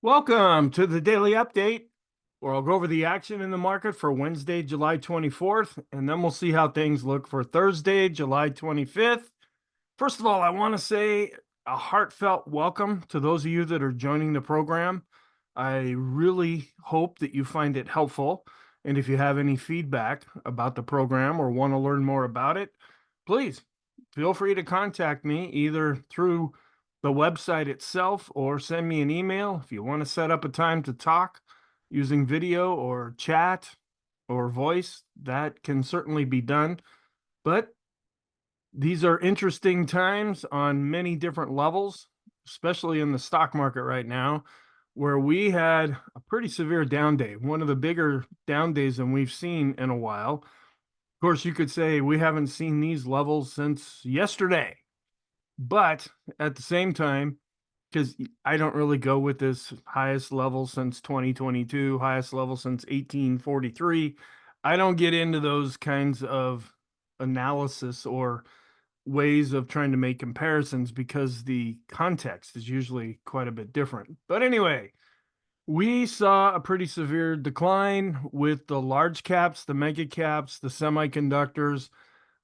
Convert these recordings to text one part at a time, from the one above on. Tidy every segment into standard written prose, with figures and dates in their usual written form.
Welcome to the daily update, where I'll go over the action in the market for Wednesday, July 24th, and then we'll see how things look for Thursday, July 25th. First of all, I want to say a heartfelt welcome to those of you that are joining the program. I really hope that you find it helpful. And if you have any feedback about the program or want to learn more about it, please feel free to contact me either through the website itself or send me an email. If you want to set up a time to talk using video or chat or voice, that can certainly be done. But these are interesting times on many different levels, especially in the stock market right now, where we had a pretty severe down day, one of the bigger down days than we've seen in a while. Of course, you could say we haven't seen these levels since yesterday, but at the same time, because I don't really go with this highest level since 2022, highest level since 1843, I don't get into those kinds of analysis or ways of trying to make comparisons because the context is usually quite a bit different. But anyway, we saw a pretty severe decline with the large caps, the mega caps, the semiconductors.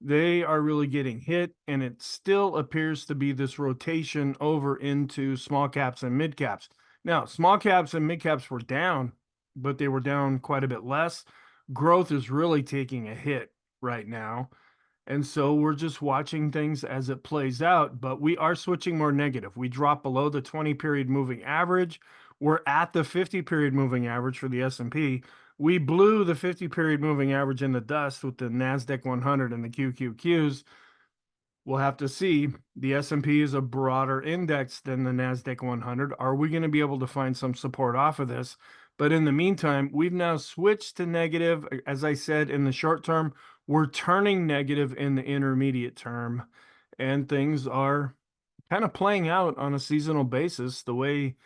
They are really getting hit, and it still appears to be this rotation over into small caps and mid caps. Now, small caps and mid caps were down, but they were down quite a bit less. Growth is really taking a hit right now. And so we're just watching things as it plays out, but we are switching more negative. We dropped below the 20-period moving average. We're at the 50-period moving average for the S&P. We blew the 50-period moving average in the dust with the NASDAQ 100 and the QQQs. We'll have to see. The S&P is a broader index than the NASDAQ 100. Are we going to be able to find some support off of this? But in the meantime, we've now switched to negative. As I said, in the short term, we're turning negative in the intermediate term, and things are kind of playing out on a seasonal basis the way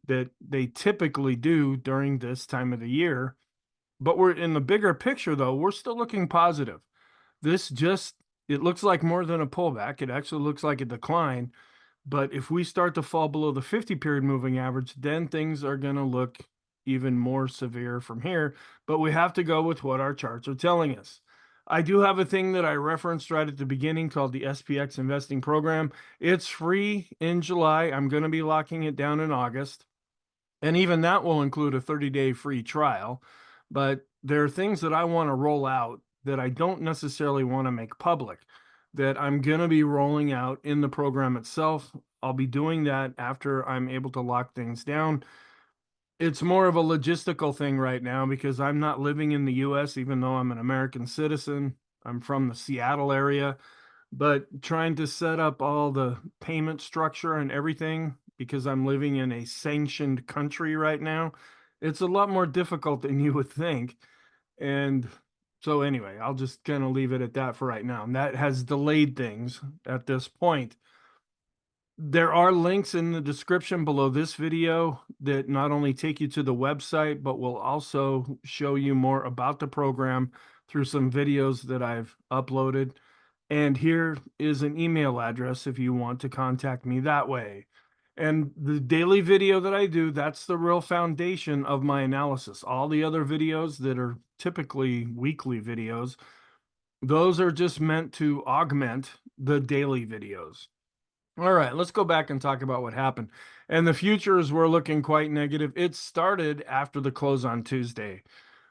that they typically do during this time of the year. But we're in the bigger picture, though, we're still looking positive. It looks like more than a pullback. It actually looks like a decline. But if we start to fall below the 50-period moving average, then things are going to look even more severe from here. But we have to go with what our charts are telling us. I do have a thing that I referenced right at the beginning called the SPXInvesting Program. It's free in July. I'm going to be locking it down in August. And even that will include a 30-day free trial. But there are things that I want to roll out that I don't necessarily want to make public, that I'm going to be rolling out in the program itself. I'll be doing that after I'm able to lock things down. It's more of a logistical thing right now because I'm not living in the US, even though I'm an American citizen. I'm from the Seattle area, but trying to set up all the payment structure and everything because I'm living in a sanctioned country right now, it's a lot more difficult than you would think. And so anyway, I'll just kind of leave it at that for right now. And that has delayed things at this point. There are links in the description below this video that not only take you to the website, but will also show you more about the program through some videos that I've uploaded. And here is an email address if you want to contact me that way. And the daily video that I do, that's the real foundation of my analysis. All the other videos that are typically weekly videos, those are just meant to augment the daily videos. All right, let's go back and talk about what happened. And the futures were looking quite negative. It started after the close on Tuesday,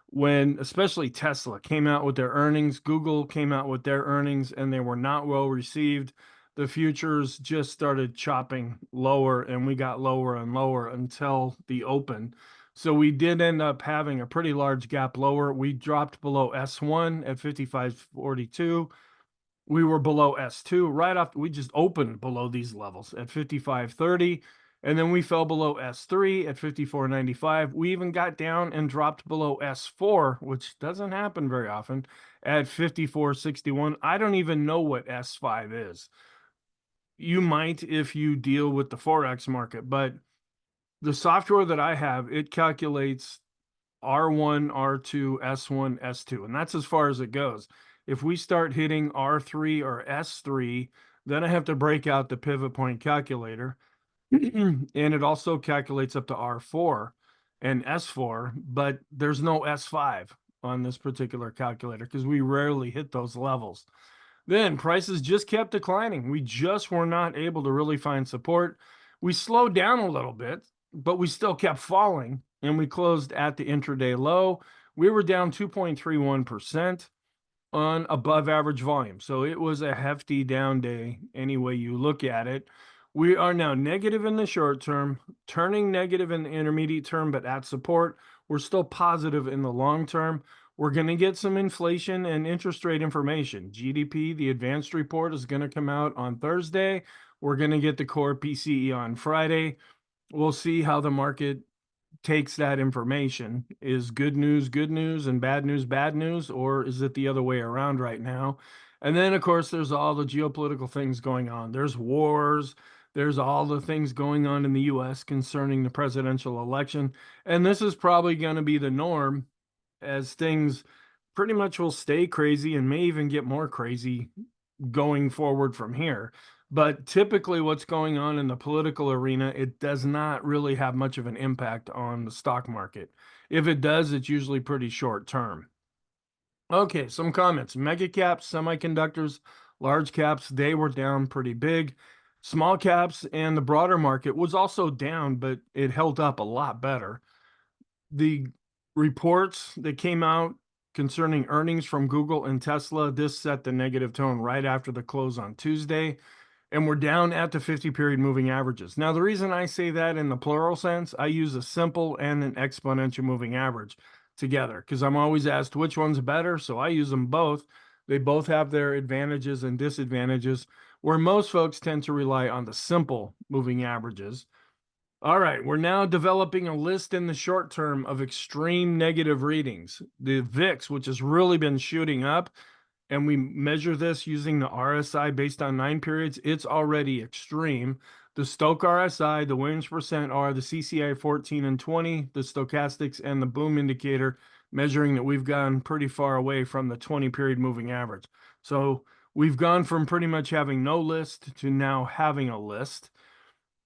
when especially Tesla came out with their earnings, Google came out with their earnings, and they were not well received. The futures just started chopping lower, and we got lower and lower until the open. So we did end up having a pretty large gap lower. We dropped below S1 at 55.42. We were below S2 right off. We just opened below these levels at 55.30. And then we fell below S3 at 54.95. We even got down and dropped below S4, which doesn't happen very often, at 54.61. I don't even know what S5 is. You might if you deal with the Forex market, but the software that I have, it calculates R1, R2, S1, S2, and that's as far as it goes. If we start hitting R3 or S3, then I have to break out the pivot point calculator. And it also calculates up to R4 and S4, but there's no S5 on this particular calculator because we rarely hit those levels. Then prices just kept declining. We just were not able to really find support. We slowed down a little bit, but we still kept falling, and we closed at the intraday low. We were down 2.31% on above average volume. So it was a hefty down day any way you look at it. We are now negative in the short term, turning negative in the intermediate term, but at support. We're still positive in the long term. We're going to get some inflation and interest rate information. GDP, the advanced report, is going to come out on Thursday. We're going to get the core PCE on Friday. We'll see how the market takes that information. Is good news and bad news, or is it the other way around right now? And then, of course, there's all the geopolitical things going on. There's wars. There's all the things going on in the US concerning the presidential election. And this is probably going to be the norm as things pretty much will stay crazy and may even get more crazy going forward from here. But typically, what's going on in the political arena, it does not really have much of an impact on the stock market. If it does, it's usually pretty short term. Okay, some comments. Mega caps, semiconductors, large caps, they were down pretty big. Small caps and the broader market was also down, but it held up a lot better. The reports that came out concerning earnings from Google and Tesla, this set the negative tone right after the close on Tuesday, and we're down at the 50-period moving averages. Now, the reason I say that in the plural sense, I use a simple and an exponential moving average together because I'm always asked which one's better, so I use them both. They both have their advantages and disadvantages, where most folks tend to rely on the simple moving averages. All right, we're now developing a list in the short term of extreme negative readings. The VIX, which has really been shooting up, and we measure this using the RSI based on 9 periods, it's already extreme. The Stochh RSI, the Williams percent R, the CCI 14 and 20, the stochastics, and the boom indicator measuring that we've gone pretty far away from the 20-period moving average. So we've gone from pretty much having no list to now having a list.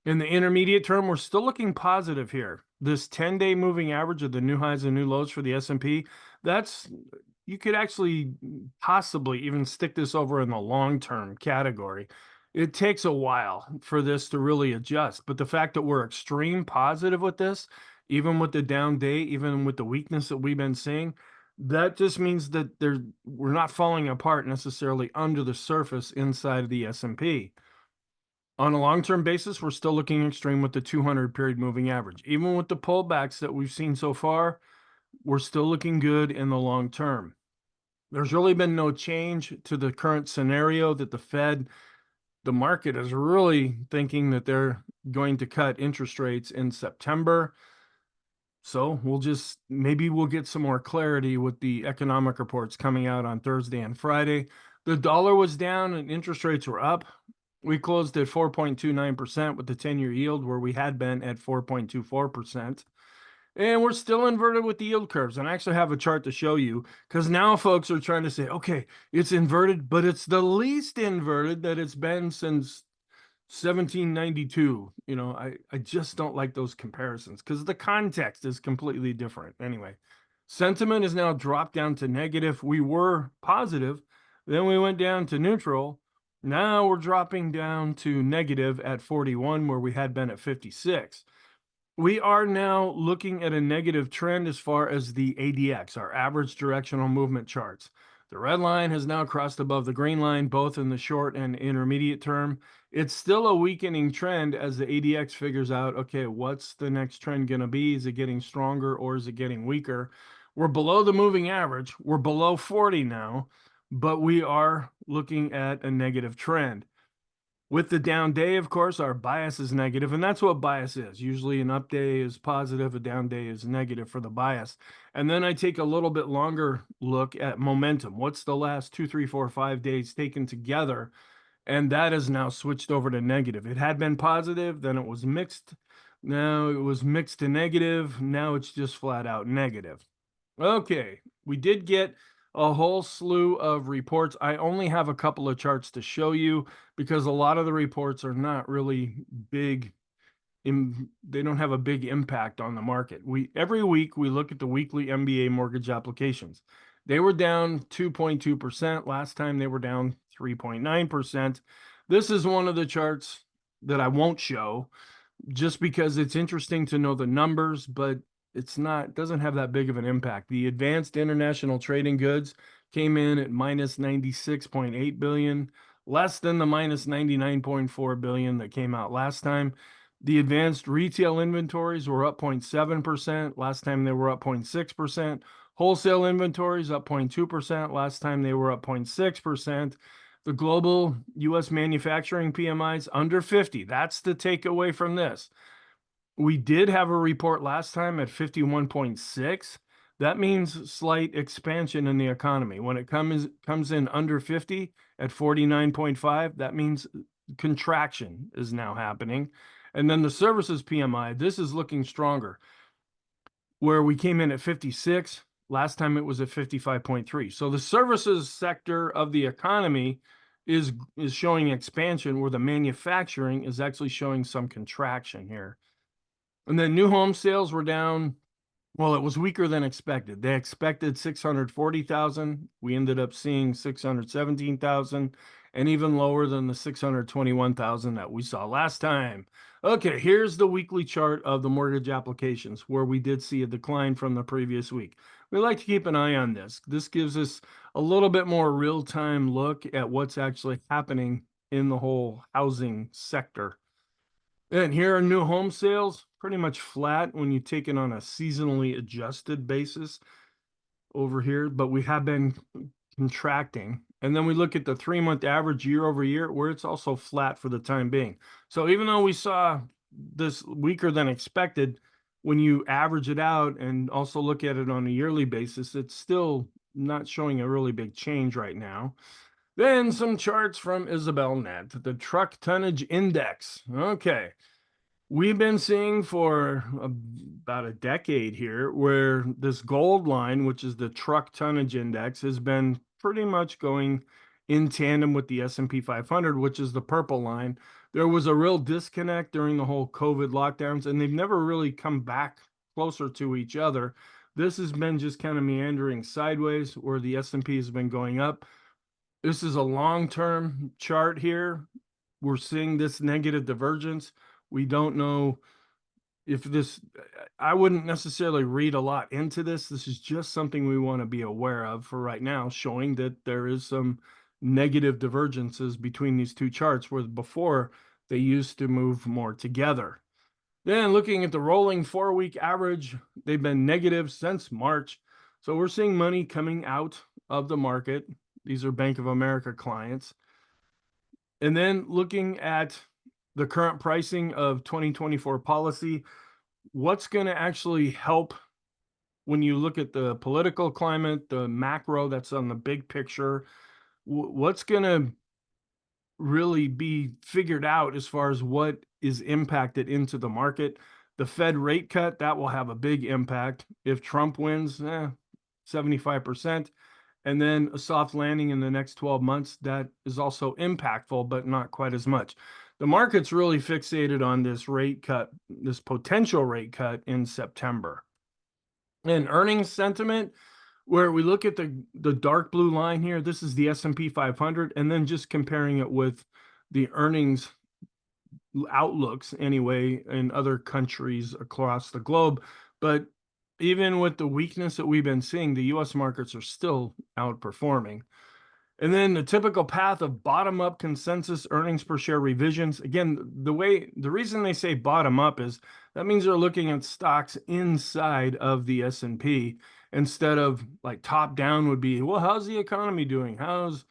In the intermediate term, we're still looking positive here. This 10-day moving average of the new highs and new lows for the S&P, you could actually possibly even stick this over in the long-term category. It takes a while for this to really adjust, but the fact that we're extreme positive with this, even with the down day, even with the weakness that we've been seeing, that just means that we're not falling apart necessarily under the surface inside of the S&P. On a long-term basis, we're still looking extreme with the 200-period moving average. Even with the pullbacks that we've seen so far, we're still looking good in the long term. There's really been no change to the current scenario that the market is really thinking that they're going to cut interest rates in September. So maybe we'll get some more clarity with the economic reports coming out on Thursday and Friday. The dollar was down and interest rates were up. We closed at 4.29% with the 10-year yield, where we had been at 4.24%. And we're still inverted with the yield curves. And I actually have a chart to show you because now folks are trying to say, okay, it's inverted, but it's the least inverted that it's been since 1792. I just don't like those comparisons because the context is completely different. Anyway, sentiment is now dropped down to negative. We were positive, then we went down to neutral. Now we're dropping down to negative at 41, where we had been at 56. We are now looking at a negative trend as far as the ADX, our average directional movement charts. The red line has now crossed above the green line, both in the short and intermediate term. It's still a weakening trend as the ADX figures out, okay, what's the next trend going to be? Is it getting stronger or is it getting weaker? We're below the moving average. We're below 40 now, but we are looking at a negative trend. With the down day, of course, our bias is negative, and that's what bias is. Usually an up day is positive, a down day is negative for the bias. And then I take a little bit longer look at momentum. What's the last 2, 3, 4, 5 days taken together? And that is now switched over to negative. It had been positive, then it was mixed. Now it was mixed to negative. Now it's just flat out negative. Okay, we did get a whole slew of reports. I only have a couple of charts to show you because a lot of the reports are not really big they don't have a big impact on the market. Every week we look at the weekly MBA mortgage applications. They were down 2.2%. Last time they were down 3.9%. This is one of the charts that I won't show just because it's interesting to know the numbers, but doesn't have that big of an impact. The advanced international trading goods came in at minus 96.8 billion, less than the minus 99.4 billion that came out last time. The advanced retail inventories were up 0.7%. Last time they were up 0.6%. Wholesale inventories up 0.2%. Last time they were up 0.6%. The global U.S. manufacturing PMIs under 50. That's the takeaway from this. We did have a report last time at 51.6. That means slight expansion in the economy. When it comes in under 50 at 49.5, that means contraction is now happening. And then the services PMI, this is looking stronger, where we came in at 56. Last time it was at 55.3. So the services sector of the economy is showing expansion, where the manufacturing is actually showing some contraction here. And then new home sales were down. Well, it was weaker than expected. They expected 640,000. We ended up seeing 617,000, and even lower than the 621,000 that we saw last time. Okay, here's the weekly chart of the mortgage applications, where we did see a decline from the previous week. We like to keep an eye on this. This gives us a little bit more real-time look at what's actually happening in the whole housing sector. And here are new home sales, pretty much flat when you take it on a seasonally adjusted basis over here, but we have been contracting. And then we look at the 3-month average year over year, where it's also flat for the time being. So even though we saw this weaker than expected, when you average it out and also look at it on a yearly basis, it's still not showing a really big change right now. Then some charts from IsabelNet, the truck tonnage index. Okay. We've been seeing for about a decade here where this gold line, which is the truck tonnage index, has been pretty much going in tandem with the S&P 500, which is the purple line. There was a real disconnect during the whole COVID lockdowns, and they've never really come back closer to each other. This has been just kind of meandering sideways, where the S&P has been going up. This is a long-term chart here. We're seeing this negative divergence. We don't know if I wouldn't necessarily read a lot into this. This is just something we want to be aware of for right now, showing that there is some negative divergences between these two charts, where before they used to move more together. Then looking at the rolling 4-week average, they've been negative since March. So we're seeing money coming out of the market. These are Bank of America clients. And then looking at the current pricing of 2024 policy, what's going to actually help when you look at the political climate, the macro that's on the big picture, what's going to really be figured out as far as what is impacted into the market. The Fed rate cut, that will have a big impact. If Trump wins, 75%. And then a soft landing in the next 12 months, that is also impactful, but not quite as much. The market's really fixated on this rate cut, this potential rate cut in September. And earnings sentiment, where we look at the dark blue line here, this is the S&P 500, and then just comparing it with the earnings outlooks anyway in other countries across the globe. But even with the weakness that we've been seeing, the U.S. markets are still outperforming. And then the typical path of bottom-up consensus earnings per share revisions. Again, the reason they say bottom-up is that means they're looking at stocks inside of the S&P instead of like top-down would be, well, how's the economy doing? How's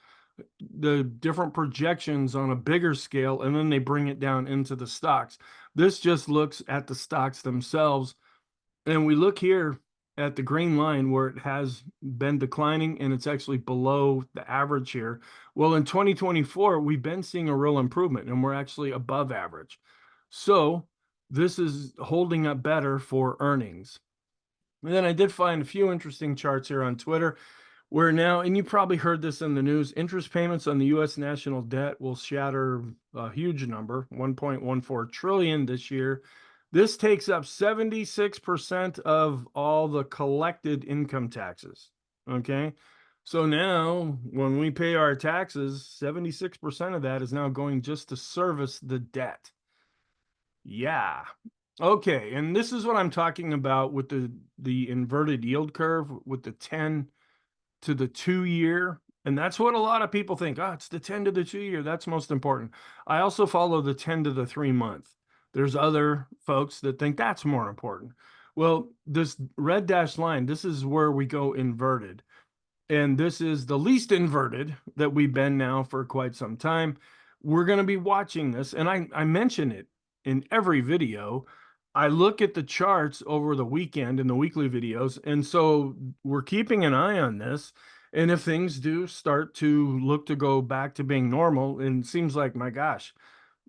the different projections on a bigger scale? And then they bring it down into the stocks. This just looks at the stocks themselves. And we look here at the green line where it has been declining and it's actually below the average here. Well, in 2024, we've been seeing a real improvement and we're actually above average. So this is holding up better for earnings. And then I did find a few interesting charts here on Twitter Where now, and you probably heard this in the news, interest payments on the U.S. national debt will shatter a huge number, 1.14 trillion this year. This takes up 76% of all the collected income taxes. Okay. So now when we pay our taxes, 76% of that is now going just to service the debt. Yeah. Okay. And this is what I'm talking about with the inverted yield curve with the 10 to the 2 year. And that's what a lot of people think. Oh, it's the 10 to the 2 year. That's most important. I also follow the 10 to the 3 month. There's other folks that think that's more important. Well, this red dashed line, this is where we go inverted. And this is the least inverted that we've been now for quite some time. We're going to be watching this. And I mention it in every video. I look at the charts over the weekend in the weekly videos. And so we're keeping an eye on this. And if things do start to look to go back to being normal, and it seems like, my gosh,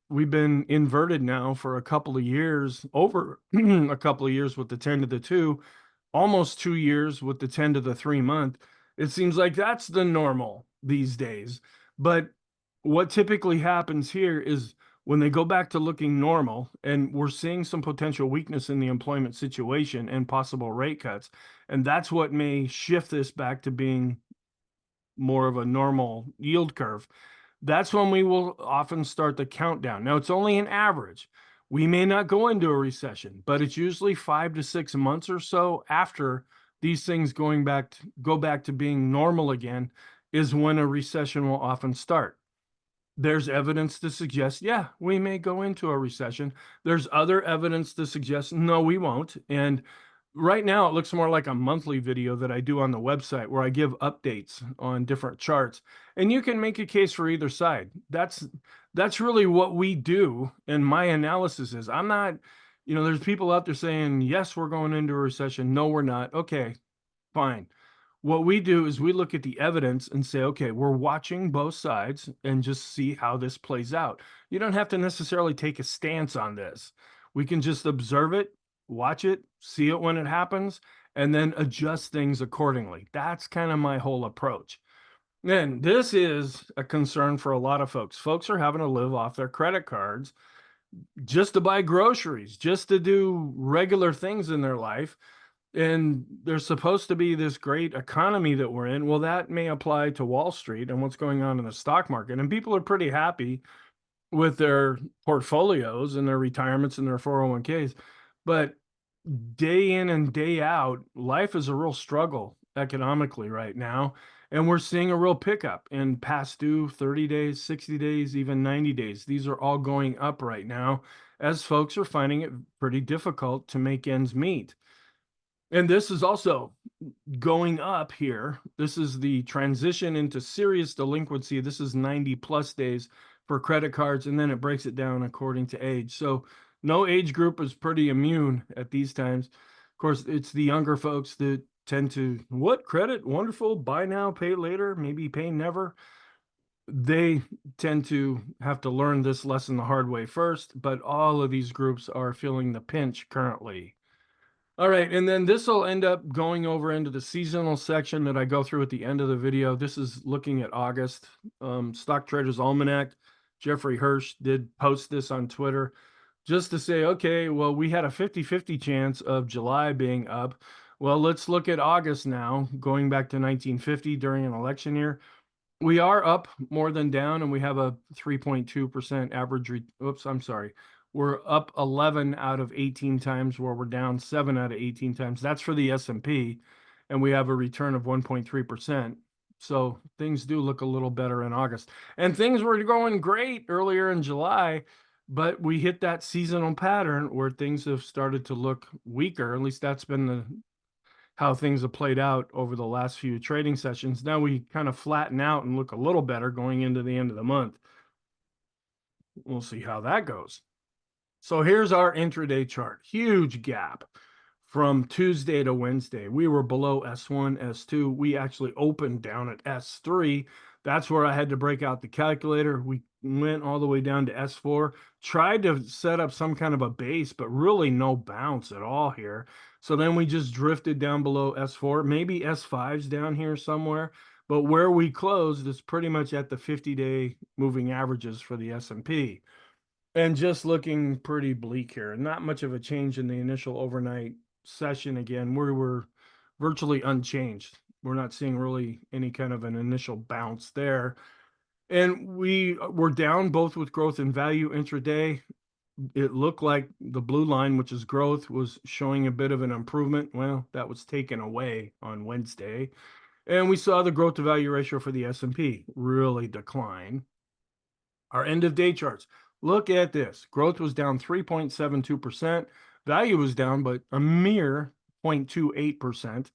we've been inverted now for a couple of years, over a couple of years with the 10 to the 2, almost 2 years with the 10 to the 3 month. It seems like that's the normal these days. But what typically happens here is when they go back to looking normal, and we're seeing some potential weakness in the employment situation and possible rate cuts, and that's what may shift this back to being more of a normal yield curve. That's when we will often start the countdown. Now, it's only an average. We may not go into a recession, but it's usually 5 to 6 months or so after these things go back to being normal again is when a recession will often start. There's evidence to suggest, yeah, we may go into a recession. There's other evidence to suggest, no, we won't. And right now, it looks more like a monthly video that I do on the website where I give updates on different charts. And you can make a case for either side. That's really what we do. And my analysis is, I'm not, there's people out there saying, yes, we're going into a recession. No, we're not. Okay, fine. What we do is we look at the evidence and say, okay, we're watching both sides and just see how this plays out. You don't have to necessarily take a stance on this. We can just observe it, watch it, see it when it happens, and then adjust things accordingly. That's kind of my whole approach. And this is a concern for a lot of folks. Folks are having to live off their credit cards just to buy groceries, just to do regular things in their life. And there's supposed to be this great economy that we're in. Well, that may apply to Wall Street and what's going on in the stock market. And people are pretty happy with their portfolios and their retirements and their 401ks. But day in and day out, life is a real struggle economically right now. And we're seeing a real pickup in past due 30 days, 60 days, even 90 days. These are all going up right now as folks are finding it pretty difficult to make ends meet. And this is also going up here. This is the transition into serious delinquency. This is 90 plus days for credit cards, and then it breaks it down according to age. So no age group is pretty immune at these times. Of course, it's the younger folks that tend to, what, credit? Wonderful. Buy now, pay later, maybe pay never. They tend to have to learn this lesson the hard way first, but all of these groups are feeling the pinch currently. All right, and then this will end up going over into the seasonal section that I go through at the end of the video. This is looking at August. Stock Traders Almanac, Jeffrey Hirsch did post this on Twitter just to say, okay, well, we had a 50-50 chance of July being up. Well, let's look at August now, going back to 1950 during an election year. We are up more than down, and we have a 3.2% average. We're up 11 out of 18 times, where we're down 7 out of 18 times. That's for the S&P, and we have a return of 1.3%. So things do look a little better in August. And things were going great earlier in July, but we hit that seasonal pattern where things have started to look weaker. At least that's been how things have played out over the last few trading sessions. Now we kind of flatten out and look a little better going into the end of the month. We'll see how that goes. So here's our intraday chart. Huge gap from Tuesday to Wednesday. We were below S1, S2. We actually opened down at S3. That's where I had to break out the calculator. We went all the way down to S4, tried to set up some kind of a base, but really no bounce at all here. So then we just drifted down below S4, maybe S5's down here somewhere, but where we closed is pretty much at the 50-day moving averages for the S&P. And just looking pretty bleak here. Not much of a change in the initial overnight session. Again, we were virtually unchanged. We're not seeing really any kind of an initial bounce there. And we were down both with growth and value intraday. It looked like the blue line, which is growth, was showing a bit of an improvement. Well, that was taken away on Wednesday. And we saw the growth to value ratio for the S&P really decline. Our end of day charts. Look at this. Growth was down 3.72%. Value was down, but a mere 0.28%.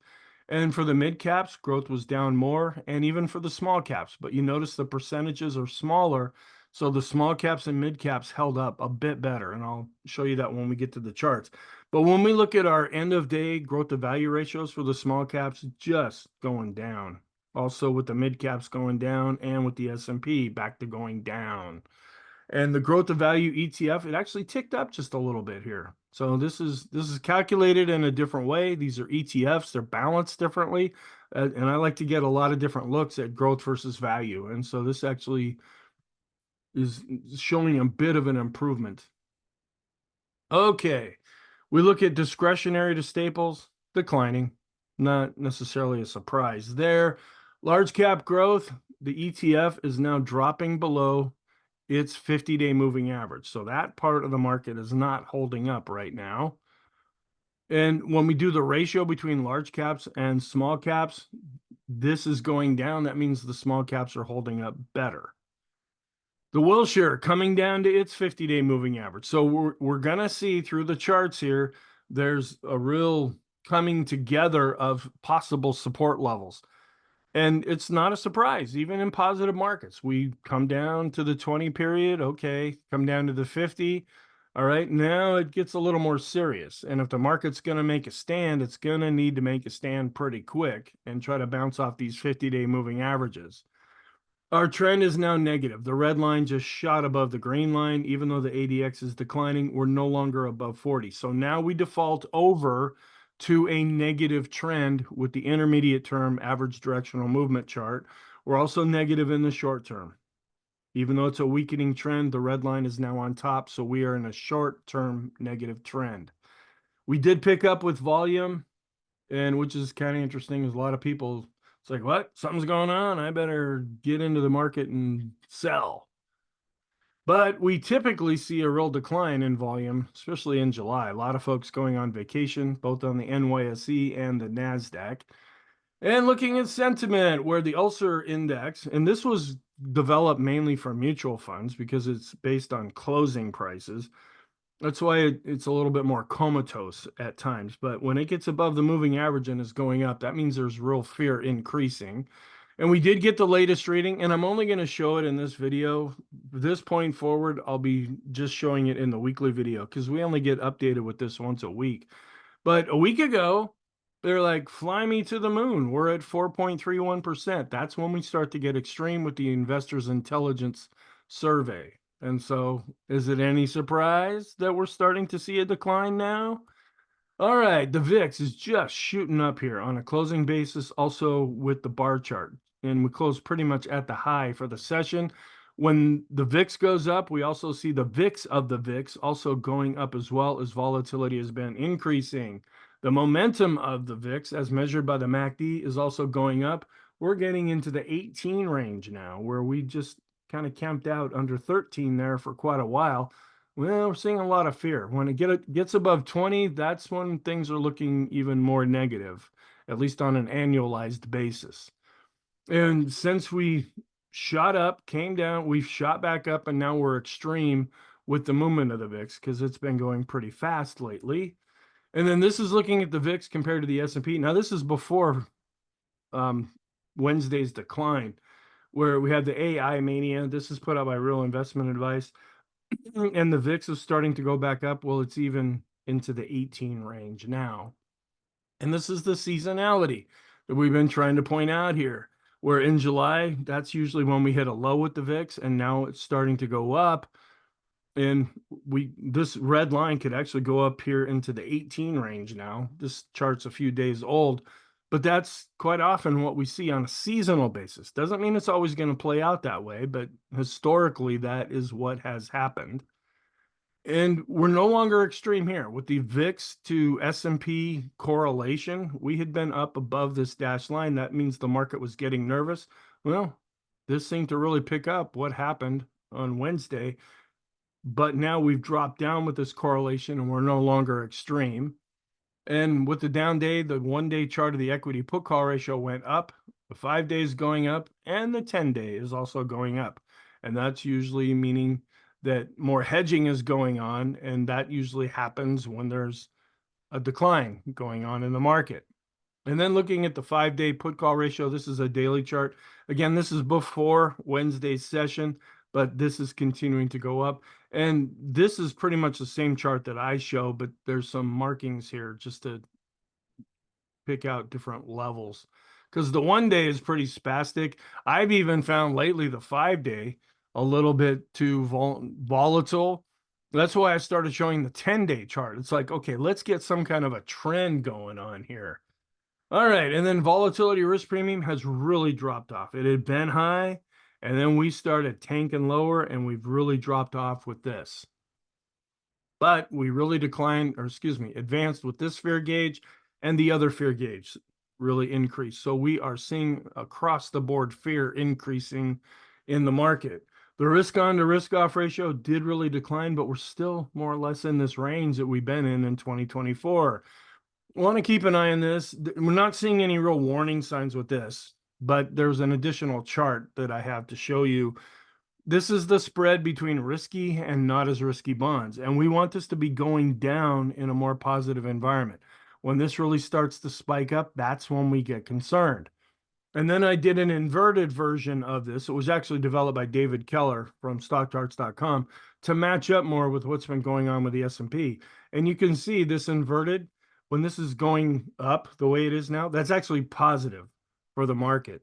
And for the mid caps, growth was down more, and even for the small caps. But you notice the percentages are smaller. So the small caps and mid caps held up a bit better. And I'll show you that when we get to the charts. But when we look at our end of day growth to value ratios for the small caps, just going down. Also with the mid caps going down and with the S&P back to going down. And the growth of value ETF, it actually ticked up just a little bit here. So this is calculated in a different way. These are ETFs, they're balanced differently. And I like to get a lot of different looks at growth versus value. And so this actually is showing a bit of an improvement. Okay, we look at discretionary to staples, declining. Not necessarily a surprise there. Large cap growth, the ETF is now dropping below its 50-day moving average. So that part of the market is not holding up right now. And when we do the ratio between large caps and small caps, this is going down. That means the small caps are holding up better. The Wilshire coming down to its 50-day moving average. So we're going to see through the charts here, there's a real coming together of possible support levels. And it's not a surprise, even in positive markets. We come down to the 20 period, okay, come down to the 50. All right, now it gets a little more serious. And if the market's going to make a stand, it's going to need to make a stand pretty quick and try to bounce off these 50-day moving averages. Our trend is now negative. The red line just shot above the green line. Even though the ADX is declining, we're no longer above 40. So now we default over to a negative trend with the intermediate term average directional movement chart. We're also negative in the short term. Even though it's a weakening trend, the red line is now on top, so we are in a short-term negative trend. We did pick up with volume, and which is kind of interesting, is a lot of people, it's like, what? Something's going on. I better get into the market and sell. But we typically see a real decline in volume, especially in July. A lot of folks going on vacation, both on the NYSE and the NASDAQ. And looking at sentiment, where the Ulster Index, and this was developed mainly for mutual funds because it's based on closing prices. That's why it's a little bit more comatose at times. But when it gets above the moving average and is going up, that means there's real fear increasing. And we did get the latest reading, and I'm only going to show it in this video. From this point forward, I'll be just showing it in the weekly video because we only get updated with this once a week. But a week ago, they're like, fly me to the moon. We're at 4.31%. That's when we start to get extreme with the Investors Intelligence Survey. And so is it any surprise that we're starting to see a decline now? All right, the VIX is just shooting up here on a closing basis, also with the bar chart. And we close pretty much at the high for the session. When the VIX goes up, we also see the VIX of the VIX also going up as well, as volatility has been increasing. The momentum of the VIX, as measured by the MACD, is also going up. We're getting into the 18 range now, where we just kind of camped out under 13 there for quite a while. Well, we're seeing a lot of fear. When it gets above 20, that's when things are looking even more negative, at least on an annualized basis. And since we shot up, came down, we've shot back up, and now we're extreme with the movement of the VIX because it's been going pretty fast lately. And then this is looking at the VIX compared to the S&P. Now, this is before Wednesday's decline, where we had the AI mania. This is put out by Real Investment Advice. And the VIX is starting to go back up. Well, it's even into the 18 range now. And this is the seasonality that we've been trying to point out here. where in July, that's usually when we hit a low with the VIX, and now it's starting to go up. And this red line could actually go up here into the 18 range now. This chart's a few days old, but that's quite often what we see on a seasonal basis. Doesn't mean it's always going to play out that way, but historically, that is what has happened. And we're no longer extreme here. With the VIX to S&P correlation, we had been up above this dashed line. That means the market was getting nervous. Well, this seemed to really pick up what happened on Wednesday. But now we've dropped down with this correlation and we're no longer extreme. And with the down day, the 1-day chart of the equity put call ratio went up, the 5 days going up, and the 10-day is also going up. And that's usually meaning that more hedging is going on, and that usually happens when there's a decline going on in the market. And then looking at the 5-day put call ratio, this is a daily chart. Again, this is before Wednesday's session, but this is continuing to go up. And this is pretty much the same chart that I show, but there's some markings here just to pick out different levels. Because the 1-day is pretty spastic. I've even found lately the 5-day a little bit too volatile. That's why I started showing the 10-day chart. It's like, okay, let's get some kind of a trend going on here. All right, and then volatility risk premium has really dropped off. It had been high, and then we started tanking lower, and we've really dropped off with this. But we really advanced with this fear gauge, and the other fear gauge really increased. So we are seeing across the board fear increasing in the market. The risk on to risk off ratio did really decline, but we're still more or less in this range that we've been in 2024. Want to keep an eye on this. We're not seeing any real warning signs with this, but there's an additional chart that I have to show you. This is the spread between risky and not as risky bonds, and we want this to be going down in a more positive environment. When this really starts to spike up, that's when we get concerned. And then I did an inverted version of this. It was actually developed by David Keller from stockcharts.com to match up more with what's been going on with the S&P. And you can see this inverted, when this is going up the way it is now, that's actually positive for the market.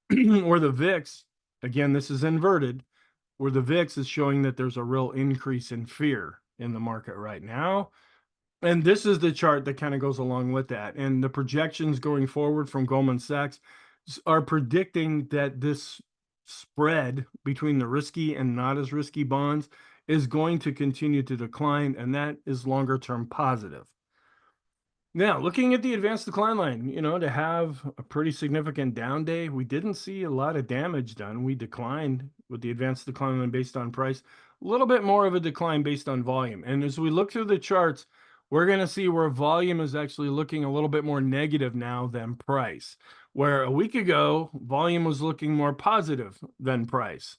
Or the VIX, again, this is inverted, where the VIX is showing that there's a real increase in fear in the market right now. And this is the chart that kind of goes along with that. And the projections going forward from Goldman Sachs are predicting that this spread between the risky and not as risky bonds is going to continue to decline, and that is longer term positive. Now, looking at the advanced decline line, to have a pretty significant down day, we didn't see a lot of damage done. We declined with the advanced decline line based on price, a little bit more of a decline based on volume. And as we look through the charts, we're going to see where volume is actually looking a little bit more negative now than price, where a week ago, volume was looking more positive than price.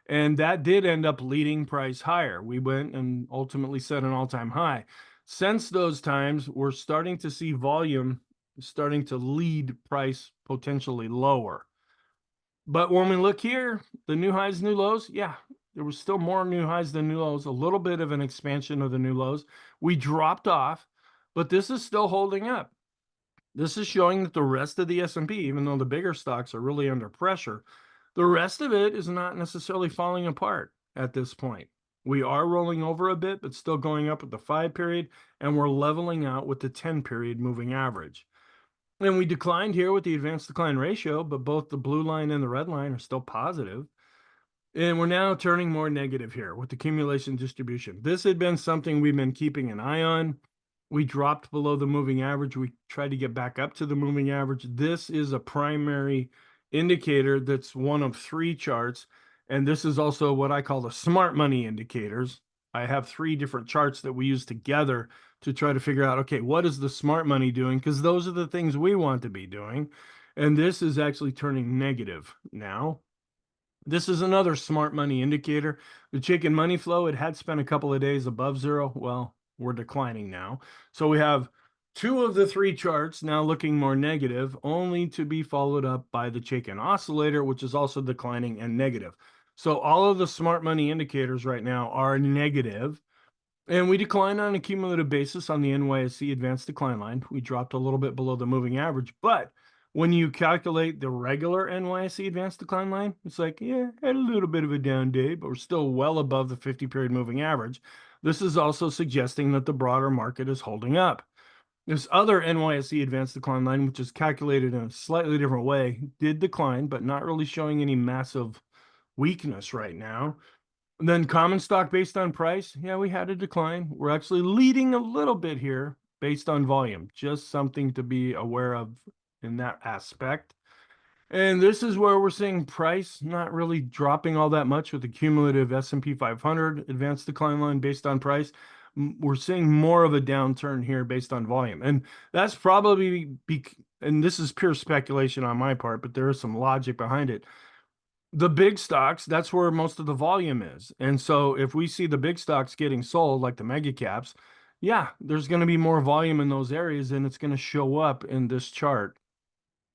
And that did end up leading price higher. We went and ultimately set an all-time high. Since those times, we're starting to see volume starting to lead price potentially lower. But when we look here, the new highs, new lows, yeah, there was still more new highs than new lows, a little bit of an expansion of the new lows. We dropped off, but this is still holding up. This is showing that the rest of the S&P, even though the bigger stocks are really under pressure, the rest of it is not necessarily falling apart at this point. We are rolling over a bit, but still going up with the 5 period, and we're leveling out with the 10 period moving average. And we declined here with the advanced decline ratio, but both the blue line and the red line are still positive. And we're now turning more negative here with the accumulation distribution. This had been something we've been keeping an eye on. We dropped below the moving average. We tried to get back up to the moving average. This is a primary indicator that's one of 3 charts. And this is also what I call the smart money indicators. I have 3 different charts that we use together to try to figure out, okay, what is the smart money doing? Because those are the things we want to be doing. And this is actually turning negative now. This is another smart money indicator. The chicken money flow, it had spent a couple of days above 0. Well, we're declining now. So we have 2 of the 3 charts now looking more negative, only to be followed up by the chicken oscillator, which is also declining and negative. So all of the smart money indicators right now are negative. And we declined on a cumulative basis on the NYSE advanced decline line. We dropped a little bit below the moving average, but When you calculate the regular NYSE advanced decline line, it's like, yeah, had a little bit of a down day, but we're still well above the 50-period moving average. This is also suggesting that the broader market is holding up. This other NYSE advanced decline line, which is calculated in a slightly different way, did decline, but not really showing any massive weakness right now. And then common stock based on price, yeah, we had a decline. We're actually leading a little bit here based on volume, just something to be aware of in that aspect. And this is where we're seeing price not really dropping all that much with the cumulative S&P 500 advanced decline line based on price. We're seeing more of a downturn here based on volume. And that's probably, and this is pure speculation on my part, but there is some logic behind it. The big stocks, that's where most of the volume is. And so if we see the big stocks getting sold, like the mega caps, yeah, there's going to be more volume in those areas, and it's going to show up in this chart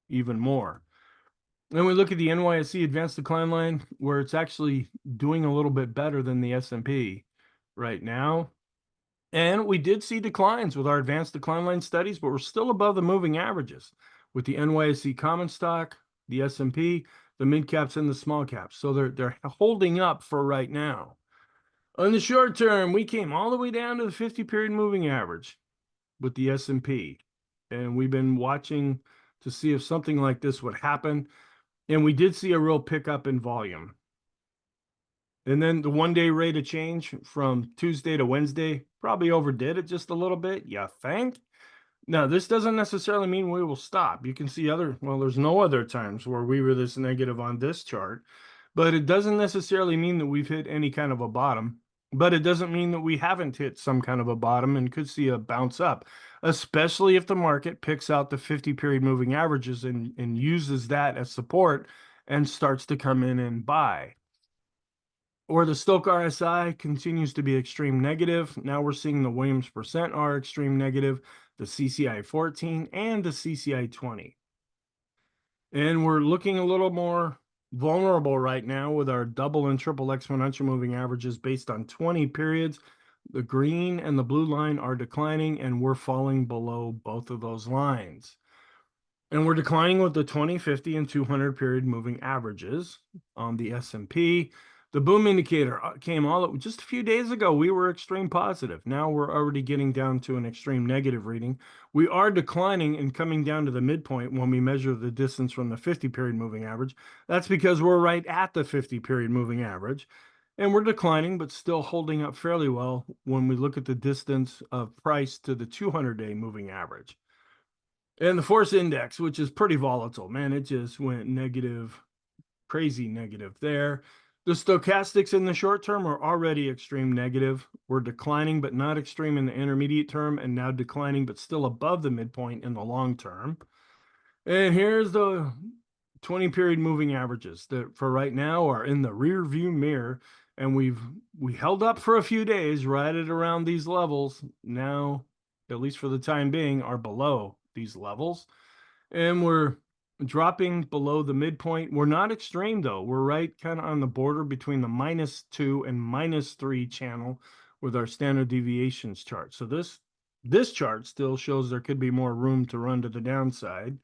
even more. Then we look at the NYSE advanced decline line, where it's actually doing a little bit better than the S&P right now. And we did see declines with our advanced decline line studies, but we're still above the moving averages with the NYSE common stock, the S&P, the mid caps, and the small caps. So they're holding up for right now. On the short term, we came all the way down to the 50-period moving average with the S&P. And we've been watching to see if something like this would happen. And we did see a real pickup in volume. And then the one-day rate of change from Tuesday to Wednesday probably overdid it just a little bit, you think? Now, this doesn't necessarily mean we will stop. You can see there's no other times where we were this negative on this chart, but it doesn't necessarily mean that we've hit any kind of a bottom, but it doesn't mean that we haven't hit some kind of a bottom and could see a bounce up, especially if the market picks out the 50-period moving averages and uses that as support and starts to come in and buy. Or the Stochk RSI continues to be extreme negative. Now we're seeing the Williams percent are extreme negative, the CCI 14, and the CCI 20. And we're looking a little more vulnerable right now with our double and triple exponential moving averages based on 20 periods. The green and the blue line are declining, and we're falling below both of those lines. And we're declining with the 20, 50, and 200 period moving averages on the S&P. The boom indicator came just a few days ago. We were extreme positive. Now we're already getting down to an extreme negative reading. We are declining and coming down to the midpoint when we measure the distance from the 50-period moving average. That's because we're right at the 50-period moving average. And we're declining, but still holding up fairly well when we look at the distance of price to the 200-day moving average. And the force index, which is pretty volatile, man, it just went negative, crazy negative there. The stochastics in the short term are already extreme negative. We're declining, but not extreme in the intermediate term, and now declining, but still above the midpoint in the long term. And here's the 20-period moving averages that for right now are in the rear view mirror. And we held up for a few days right at around these levels. Now, at least for the time being, are below these levels. And we're dropping below the midpoint. We're not extreme though. We're right kind of on the border between the -2 and -3 channel with our standard deviations chart. So this chart still shows there could be more room to run to the downside.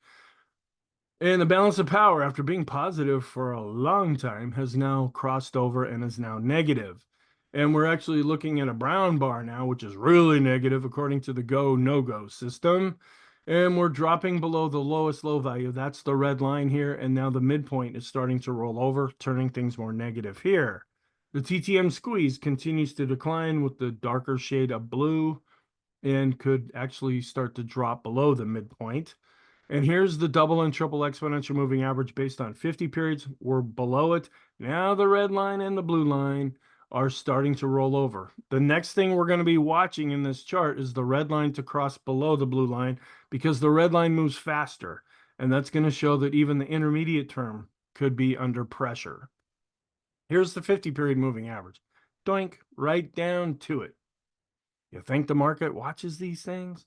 And the balance of power, after being positive for a long time, has now crossed over and is now negative. And we're actually looking at a brown bar now, which is really negative according to the go, no-go system. And we're dropping below the lowest low value. That's the red line here. And now the midpoint is starting to roll over, turning things more negative here. The TTM squeeze continues to decline with the darker shade of blue and could actually start to drop below the midpoint. And here's the double and triple exponential moving average based on 50 periods. We're below it. Now the red line and the blue line are starting to roll over. The next thing we're going to be watching in this chart is the red line to cross below the blue line, because the red line moves faster. And that's going to show that even the intermediate term could be under pressure. Here's the 50-period moving average. Doink, right down to it. You think the market watches these things?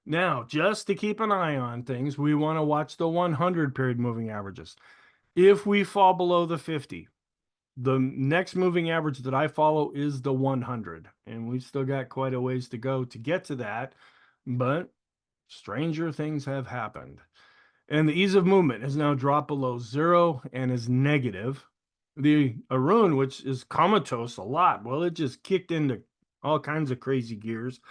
Now, just to keep an eye on things, we want to watch the 100-period moving averages. If we fall below the 50, the next moving average that I follow is the 100. And we've still got quite a ways to go to get to that, but stranger things have happened. And the ease of movement has now dropped below zero and is negative. The Arun, which is comatose a lot, well, it just kicked into all kinds of crazy gears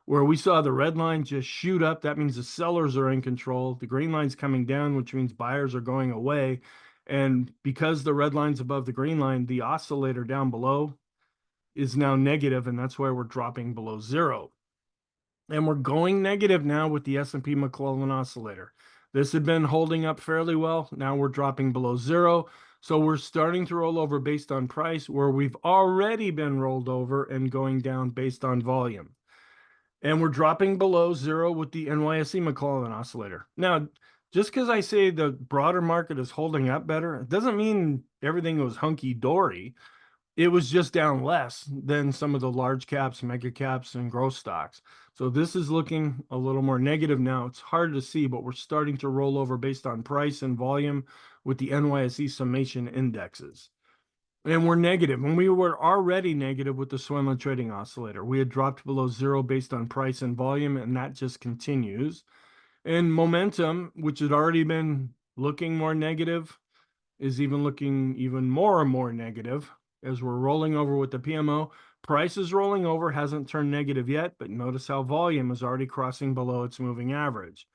where we saw the red line just shoot up. That means the sellers are in control. The green line's coming down, which means buyers are going away. And because the red line's above the green line, the oscillator down below is now negative, and that's why we're dropping below zero. And we're going negative now with the S&P McClellan oscillator. This had been holding up fairly well. Now we're dropping below zero. So we're starting to roll over based on price, where we've already been rolled over and going down based on volume. And we're dropping below zero with the NYSE McClellan oscillator. Now, just because I say the broader market is holding up better, it doesn't mean everything was hunky-dory. It was just down less than some of the large caps, mega caps, and growth stocks. So this is looking a little more negative now. It's hard to see, but we're starting to roll over based on price and volume with the NYSE summation indexes. And we're negative, and we were already negative with the Swenlin trading oscillator. We had dropped below zero based on price and volume, and that just continues. And momentum, which had already been looking more negative, is even looking even more and more negative as we're rolling over with the PMO. Price is rolling over, hasn't turned negative yet, but notice how volume is already crossing below its moving average.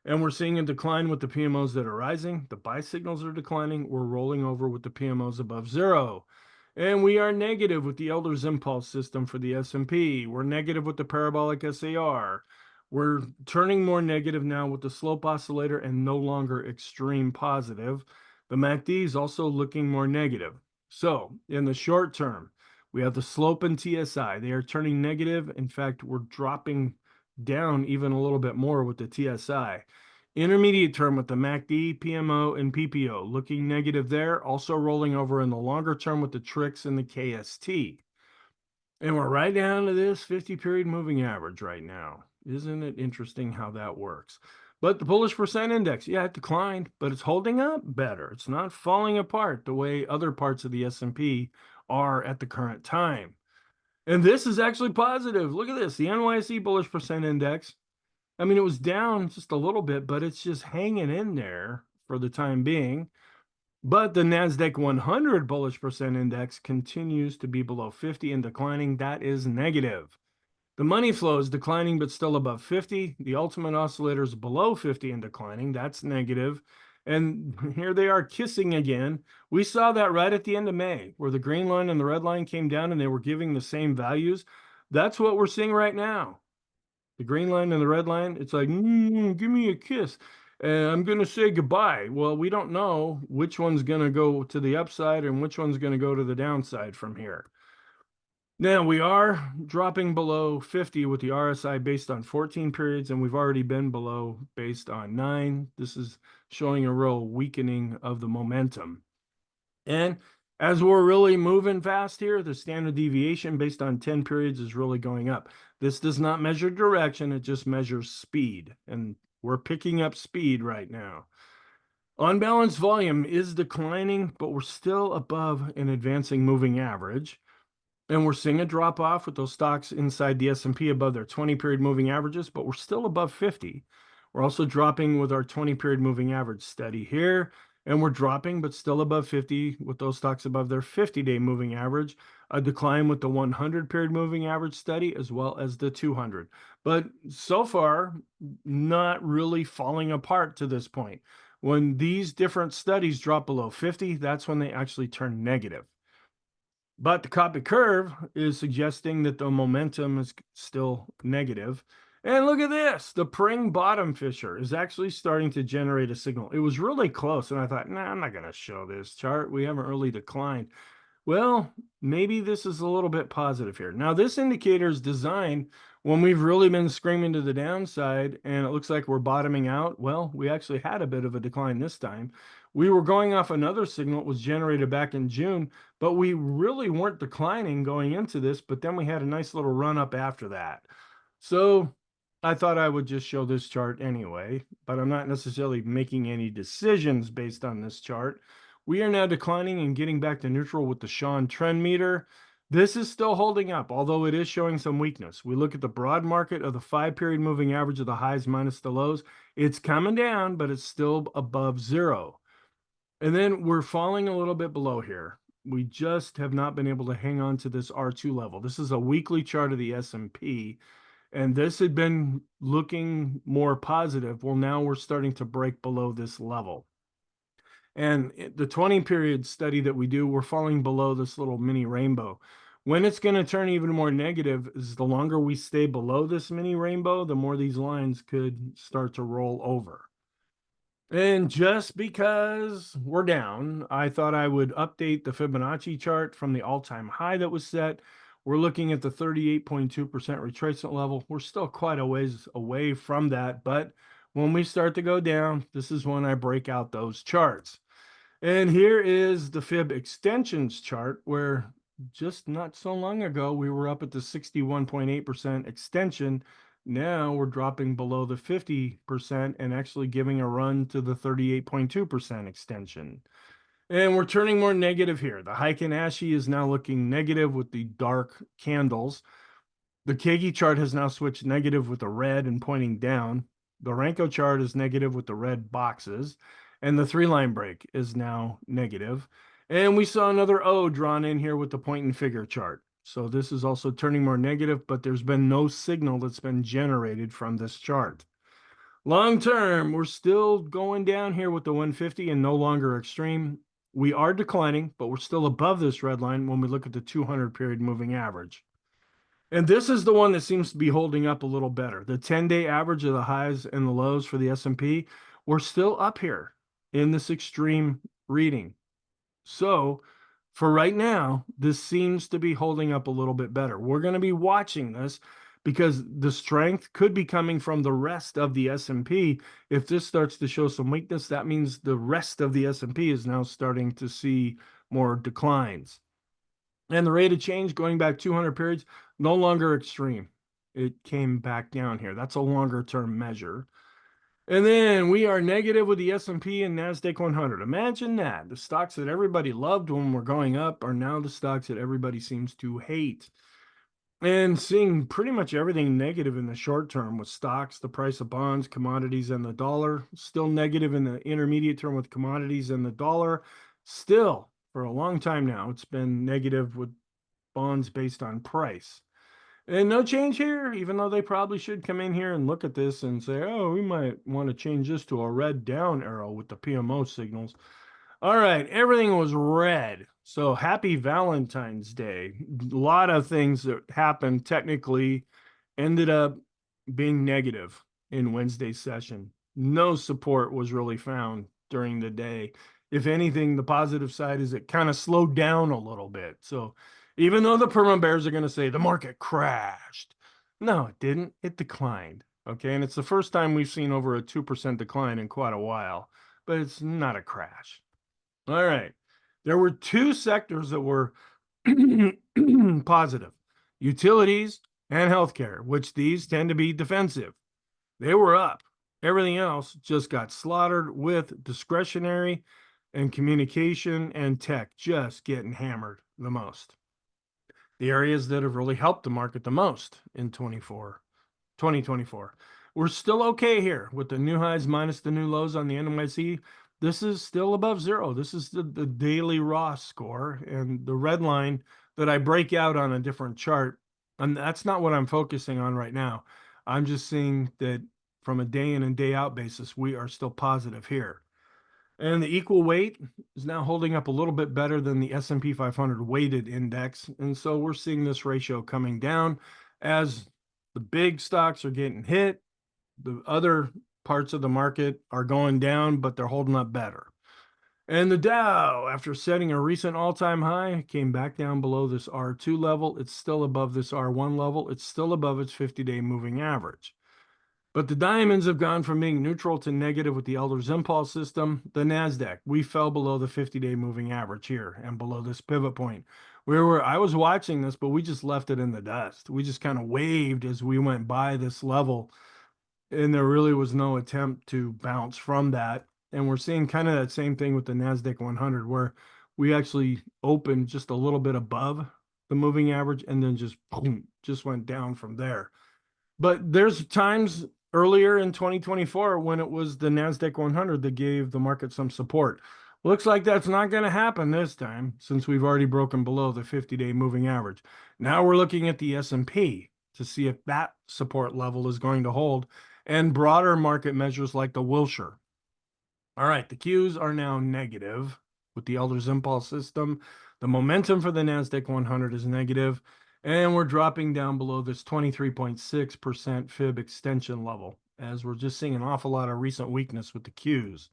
And we're seeing a decline with the PMOs that are rising. The buy signals are declining. We're rolling over with the PMOs above zero. And we are negative with the Elder's Impulse system for the S&P. We're negative with the parabolic SAR. We're turning more negative now with the slope oscillator and no longer extreme positive. The MACD is also looking more negative. So in the short term, we have the slope and TSI. They are turning negative. In fact, we're dropping down even a little bit more with the TSI. Intermediate term with the MACD, PMO, and PPO looking negative there, also rolling over in the longer term with the TRIX and the KST. And we're right down to this 50-period moving average right now. Isn't it interesting how that works? But the bullish percent index, yeah, it declined, but it's holding up better. It's not falling apart the way other parts of the S&P are at the current time. And this is actually positive. Look at this, the NYSE bullish percent index. I mean, it was down just a little bit, but it's just hanging in there for the time being. But the NASDAQ 100 bullish percent index continues to be below 50 and declining. That is negative. The money flow is declining, but still above 50. The ultimate oscillator is below 50 and declining. That's negative. And here they are kissing again. We saw that right at the end of May, where the green line and the red line came down and they were giving the same values. That's what we're seeing right now. The green line and the red line, it's like, give me a kiss. And I'm going to say goodbye. Well, we don't know which one's going to go to the upside and which one's going to go to the downside from here. Now, we are dropping below 50 with the RSI based on 14 periods, and we've already been below based on 9. This is showing a real weakening of the momentum. And as we're really moving fast here, the standard deviation based on 10 periods is really going up. This does not measure direction, it just measures speed. And we're picking up speed right now. Unbalanced volume is declining, but we're still above an advancing moving average. And we're seeing a drop off with those stocks inside the S&P above their 20-period moving averages, but we're still above 50. We're also dropping with our 20-period moving average steady here. And we're dropping, but still above 50 with those stocks above their 50-day moving average. A decline with the 100-period moving average steady, as well as the 200. But so far, not really falling apart to this point. When these different studies drop below 50, that's when they actually turn negative. But the copy curve is suggesting that the momentum is still negative. And look at this, the Pring bottom fisher is actually starting to generate a signal. It was really close, and I thought, nah, I'm not going to show this chart. We haven't really declined. Well, maybe this is a little bit positive here. Now, this indicator is designed when we've really been screaming to the downside, and it looks like we're bottoming out. Well, we actually had a bit of a decline this time. We were going off another signal that was generated back in June, but we really weren't declining going into this, but then we had a nice little run up after that. So I thought I would just show this chart anyway, but I'm not necessarily making any decisions based on this chart. We are now declining and getting back to neutral with the Sean trend meter. This is still holding up, although it is showing some weakness. We look at the broad market of the 5-period moving average of the highs minus the lows. It's coming down, but it's still above zero. And then we're falling a little bit below here. We just have not been able to hang on to this R2 level. This is a weekly chart of the S&P, and this had been looking more positive. Well, now we're starting to break below this level. And the 20-period study that we do, we're falling below this little mini rainbow. When it's going to turn even more negative is the longer we stay below this mini rainbow, the more these lines could start to roll over. And just because we're down, I thought I would update the Fibonacci chart from the all-time high that was set. We're looking at the 38.2% retracement level. We're still quite a ways away from that, but when we start to go down, this is when I break out those charts. And here is the fib extensions chart, where just not so long ago we were up at the 61.8% extension. Now we're dropping below the 50% and actually giving a run to the 38.2% extension. And we're turning more negative here. The Heiken Ashi is now looking negative with the dark candles. The Kagi chart has now switched negative with the red and pointing down. The Renko chart is negative with the red boxes. And the 3-line break is now negative. And we saw another O drawn in here with the point and figure chart. So this is also turning more negative, but there's been no signal that's been generated from this chart. Long term, we're still going down here with the 150 and no longer extreme. We are declining, but we're still above this red line when we look at the 200-period moving average. And this is the one that seems to be holding up a little better. The 10-day average of the highs and the lows for the S&P, we're still up here in this extreme reading. So for right now, this seems to be holding up a little bit better. We're going to be watching this because the strength could be coming from the rest of the S&P. If this starts to show some weakness, that means the rest of the S&P is now starting to see more declines. And the rate of change going back 200 periods, no longer extreme. It came back down here. That's a longer term measure. And then we are negative with the S&P and NASDAQ 100. Imagine that. The stocks that everybody loved when we're going up are now the stocks that everybody seems to hate. And seeing pretty much everything negative in the short term with stocks, the price of bonds, commodities, and the dollar. Still negative in the intermediate term with commodities and the dollar. Still, for a long time now, it's been negative with bonds based on price. And no change here, even though they probably should come in here and look at this and say, oh, we might want to change this to a red down arrow with the PMO signals. All right, everything was red. So happy Valentine's Day. A lot of things that happened technically ended up being negative in Wednesday's session. No support was really found during the day. If anything, the positive side is it kind of slowed down a little bit. So even though the perma bears are going to say the market crashed, no, it didn't. It declined. Okay, and it's the first time we've seen over a 2% decline in quite a while, but it's not a crash. All right. There were two sectors that were positive: utilities and healthcare, which these tend to be defensive. They were up. Everything else just got slaughtered, with discretionary and communication and tech just getting hammered the most. The areas that have really helped the market the most in 2024. We're still okay here with the new highs minus the new lows on the NYC. This is still above zero. This is the daily raw score, and the red line that I break out on a different chart. And that's not what I'm focusing on right now. I'm just seeing that from a day in and day out basis, we are still positive here. And the equal weight is now holding up a little bit better than the S&P 500 weighted index. And so we're seeing this ratio coming down as the big stocks are getting hit. The other parts of the market are going down, but they're holding up better. And the Dow, after setting a recent all-time high, came back down below this R2 level. It's still above this R1 level. It's still above its 50-day moving average. But the diamonds have gone from being neutral to negative with the Elder's Impulse system. The NASDAQ, we fell below the 50-day moving average here and below this pivot point. I was watching this, but we just left it in the dust. We just kind of waved as we went by this level, and there really was no attempt to bounce from that. And we're seeing kind of that same thing with the NASDAQ 100, where we actually opened just a little bit above the moving average, and then just boom, just went down from there. But there's times earlier in 2024 when it was the NASDAQ 100 that gave the market some support. Looks like that's not going to happen this time since we've already broken below the 50-day moving average. Now we're looking at the S&P to see if that support level is going to hold, and broader market measures like the Wilshire. All right, the Qs are now negative with the Elder's Impulse system. The momentum for the NASDAQ 100 is negative, and we're dropping down below this 23.6% fib extension level, as we're just seeing an awful lot of recent weakness with the Qs.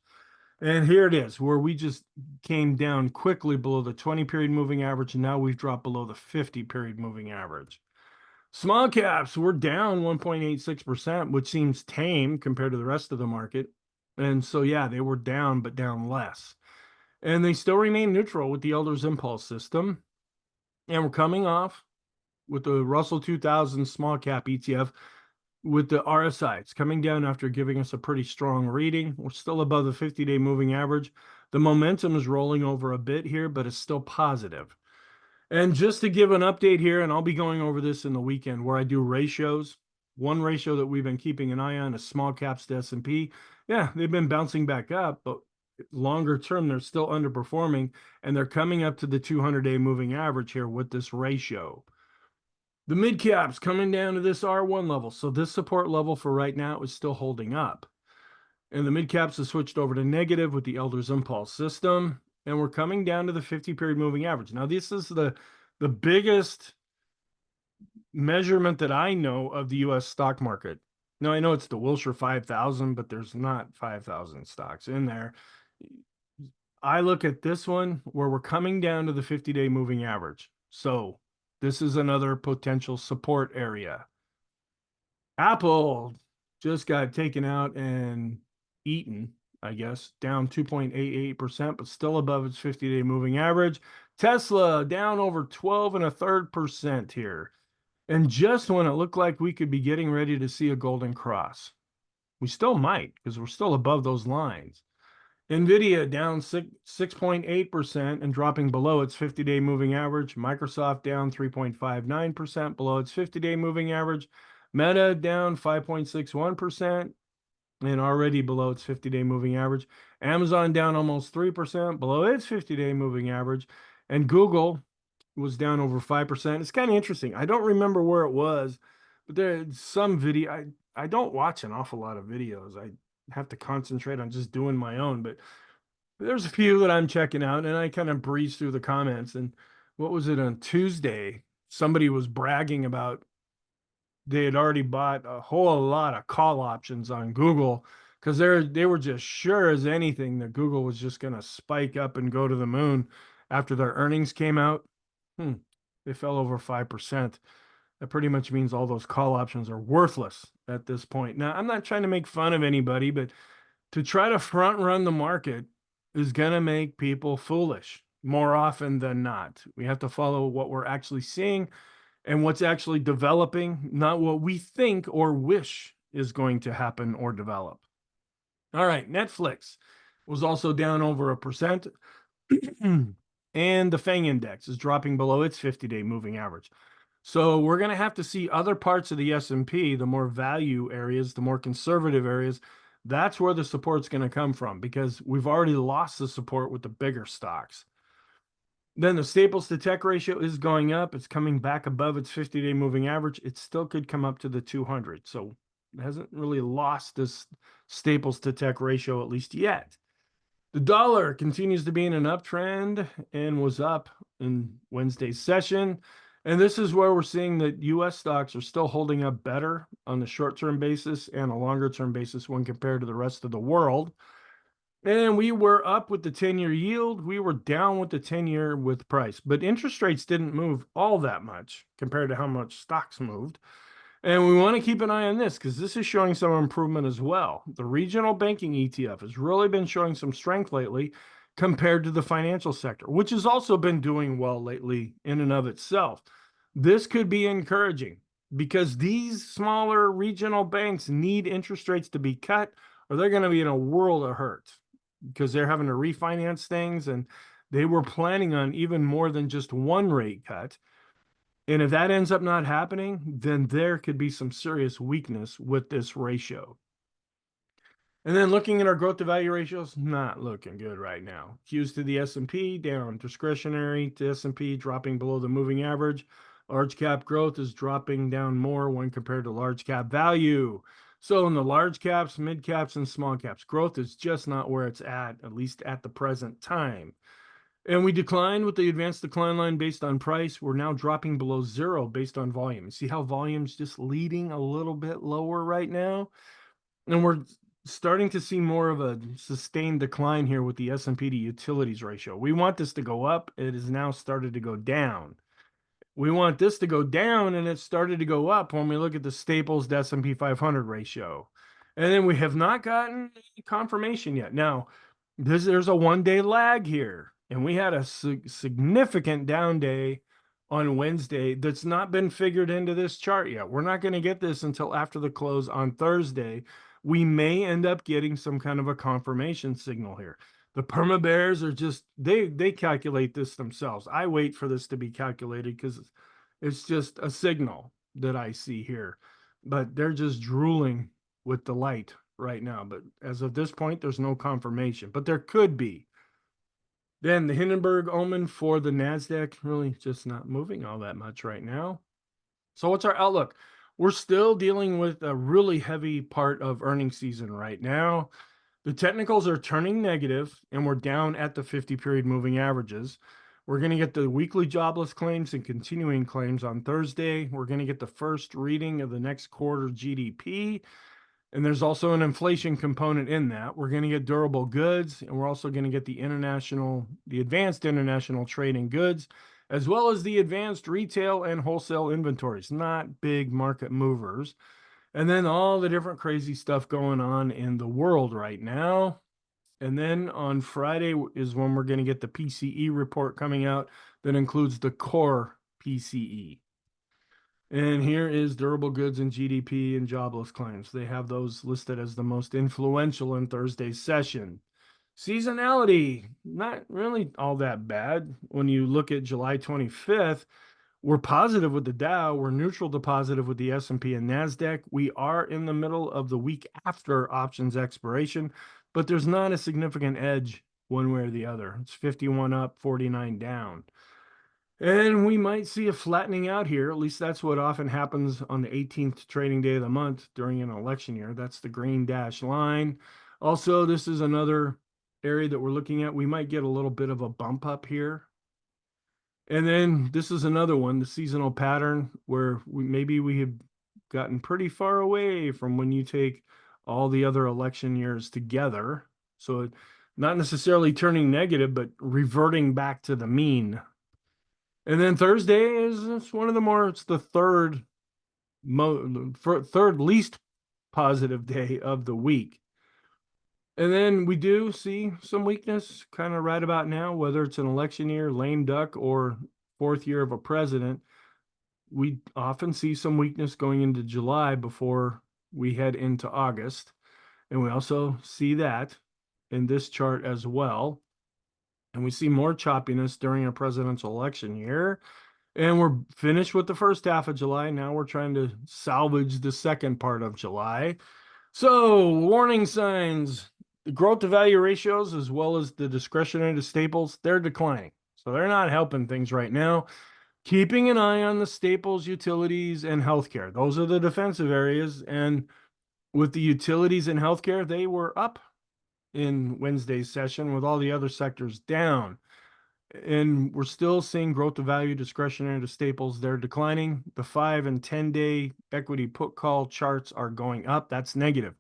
And here it is, where we just came down quickly below the 20-period moving average, and now we've dropped below the 50-period moving average. Small caps, we're down 1.86%, which seems tame compared to the rest of the market. And so, yeah, they were down, but down less. And they still remain neutral with the Elder's Impulse system. And we're coming off with the Russell 2000 small cap ETF with the RSI. It's coming down after giving us a pretty strong reading. We're still above the 50-day moving average. The momentum is rolling over a bit here, but it's still positive. And just to give an update here, and I'll be going over this in the weekend where I do ratios. One ratio that we've been keeping an eye on is small caps to S&P. Yeah, they've been bouncing back up, but longer term, they're still underperforming, and they're coming up to the 200-day moving average here with this ratio. The mid caps coming down to this R1 level. So this support level for right now is still holding up. And the mid caps have switched over to negative with the Elder's Impulse system. And we're coming down to the 50-period moving average. Now, this is the biggest measurement that I know of the U.S. stock market. Now, I know it's the Wilshire 5000, but there's not 5,000 stocks in there. I look at this one where we're coming down to the 50-day moving average. So this is another potential support area. Apple just got taken out and eaten, I guess, down 2.88%, but still above its 50-day moving average. Tesla down over 12.33% here. And just when it looked like we could be getting ready to see a golden cross, we still might, because we're still above those lines. NVIDIA down 6.8% and dropping below its 50-day moving average. Microsoft down 3.59% below its 50-day moving average. Meta down 5.61% and already below its 50-day moving average. Amazon down almost 3% below its 50-day moving average. And Google was down over 5%. It's kind of interesting. I don't remember where it was, but there's some video. I don't watch an awful lot of videos. I have to concentrate on just doing my own, but there's a few that I'm checking out, and I kind of breeze through the comments. And what was it on Tuesday? Somebody was bragging about they had already bought a whole lot of call options on Google because they were just sure as anything that Google was just going to spike up and go to the moon after their earnings came out. They fell over 5%. That pretty much means all those call options are worthless at this point. Now, I'm not trying to make fun of anybody, but to try to front run the market is going to make people foolish more often than not. We have to follow what we're actually seeing and what's actually developing, not what we think or wish is going to happen or develop. All right, Netflix was also down over 1%. And the FANG index is dropping below its 50-day moving average. So we're going to have to see other parts of the S&P, the more value areas, the more conservative areas. That's where the support's going to come from because we've already lost the support with the bigger stocks. Then the staples to tech ratio is going up. It's coming back above its 50-day moving average. It still could come up to the 200. So it hasn't really lost this staples to tech ratio at least yet. The dollar continues to be in an uptrend and was up in Wednesday's session. And this is where we're seeing that U.S. stocks are still holding up better on the short-term basis and a longer-term basis when compared to the rest of the world. And we were up with the 10-year yield. We were down with the 10-year with price. But interest rates didn't move all that much compared to how much stocks moved. And we want to keep an eye on this because this is showing some improvement as well. The regional banking ETF has really been showing some strength lately compared to the financial sector, which has also been doing well lately in and of itself. This could be encouraging because these smaller regional banks need interest rates to be cut or they're going to be in a world of hurt because they're having to refinance things and they were planning on even more than just one rate cut. And if that ends up not happening, then there could be some serious weakness with this ratio. And then looking at our growth to value ratios, not looking good right now. Qs to the S&P down, discretionary to S&P dropping below the moving average. Large cap growth is dropping down more when compared to large cap value. So in the large caps, mid caps, and small caps, growth is just not where it's at least at the present time. And we declined with the advanced decline line based on price. We're now dropping below zero based on volume. You see how volume's just leading a little bit lower right now? And we're starting to see more of a sustained decline here with the S&P to utilities ratio. We want this to go up. It has now started to go down. We want this to go down, and it started to go up when we look at the Staples to S&P 500 ratio. And then we have not gotten confirmation yet. Now, there's a one-day lag here, and we had a significant down day on Wednesday that's not been figured into this chart yet. We're not going to get this until after the close on Thursday. We may end up getting some kind of a confirmation signal here. The perma bears are just, they calculate this themselves. I wait for this to be calculated because it's just a signal that I see here. But they're just drooling with delight right now. But as of this point, there's no confirmation. But there could be. Then the Hindenburg omen for the NASDAQ really just not moving all that much right now. So what's our outlook? We're still dealing with a really heavy part of earnings season right now. The technicals are turning negative, and we're down at the 50-period moving averages. We're going to get the weekly jobless claims and continuing claims on Thursday. We're going to get the first reading of the next quarter GDP. And there's also an inflation component in that. We're going to get durable goods, and we're also going to get the advanced international trading goods, as well as the advanced retail and wholesale inventories, not big market movers. And then all the different crazy stuff going on in the world right now. And then on Friday is when we're going to get the PCE report coming out that includes the core PCE. And here is durable goods and GDP and jobless claims. They have those listed as the most influential in Thursday's session. Seasonality, not really all that bad. When you look at July 25th, we're positive with the Dow. We're neutral to positive with the S&P and NASDAQ. We are in the middle of the week after options expiration, but there's not a significant edge one way or the other. It's 51 up, 49 down. And we might see a flattening out here. At least that's what often happens on the 18th trading day of the month during an election year. That's the green dash line. Also, this is another area that we're looking at. We might get a little bit of a bump up here. And then this is another one, the seasonal pattern, where maybe we have gotten pretty far away from when you take all the other election years together. So not necessarily turning negative, but reverting back to the mean. And then Thursday is one of the more, it's the third least positive day of the week. And then we do see some weakness kind of right about now, whether it's an election year, lame duck, or fourth year of a president. We often see some weakness going into July before we head into August. And we also see that in this chart as well. And we see more choppiness during a presidential election year. And we're finished with the first half of July. Now we're trying to salvage the second part of July. So, warning signs. The growth to value ratios, as well as the discretionary to staples, they're declining. So they're not helping things right now. Keeping an eye on the staples, utilities, and healthcare. Those are the defensive areas. And with the utilities and healthcare, they were up in Wednesday's session with all the other sectors down. And we're still seeing growth to value, discretionary to staples. They're declining. The 5 and 10-day equity put call charts are going up. That's negative.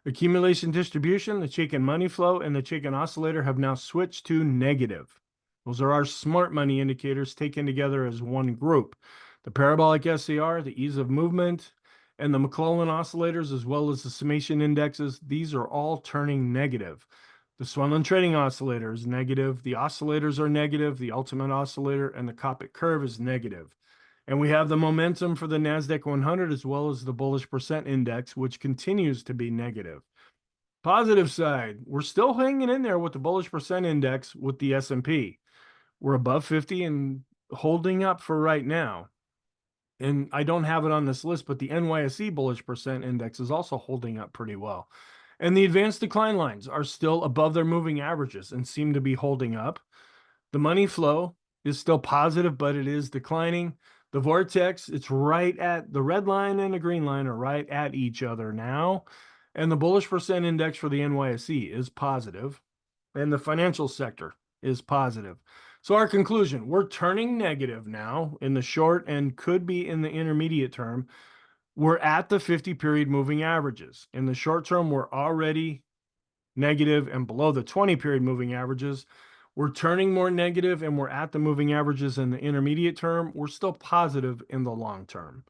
Accumulation distribution, the Chaikin money flow, and the Chaikin oscillator have now switched to negative. Those are our smart money indicators taken together as one group. The parabolic SCR, the ease of movement, and the McClellan oscillators, as well as the summation indexes, these are all turning negative. The Swenlin trading oscillator is negative. The oscillators are negative. The ultimate oscillator and the Copic curve is negative. And we have the momentum for the NASDAQ 100 as well as the bullish percent index, which continues to be negative. Positive side, we're still hanging in there with the bullish percent index with the S&P. We're above 50 and holding up for right now. And I don't have it on this list, but the NYSE bullish percent index is also holding up pretty well. And the advanced decline lines are still above their moving averages and seem to be holding up. The money flow is still positive, but it is declining. The vortex, it's right at the red line and the green line are right at each other now. And the bullish percent index for the NYSE is positive, and the financial sector is positive. So our conclusion, we're turning negative now in the short and could be in the intermediate term. We're at the 50-period moving averages. In the short term, we're already negative and below the 20-period moving averages. We're turning more negative and we're at the moving averages in the intermediate term. We're still positive in the long term.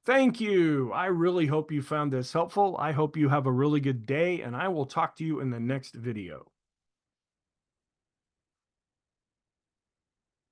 Thank you. I really hope you found this helpful. I hope you have a really good day, and I will talk to you in the next video.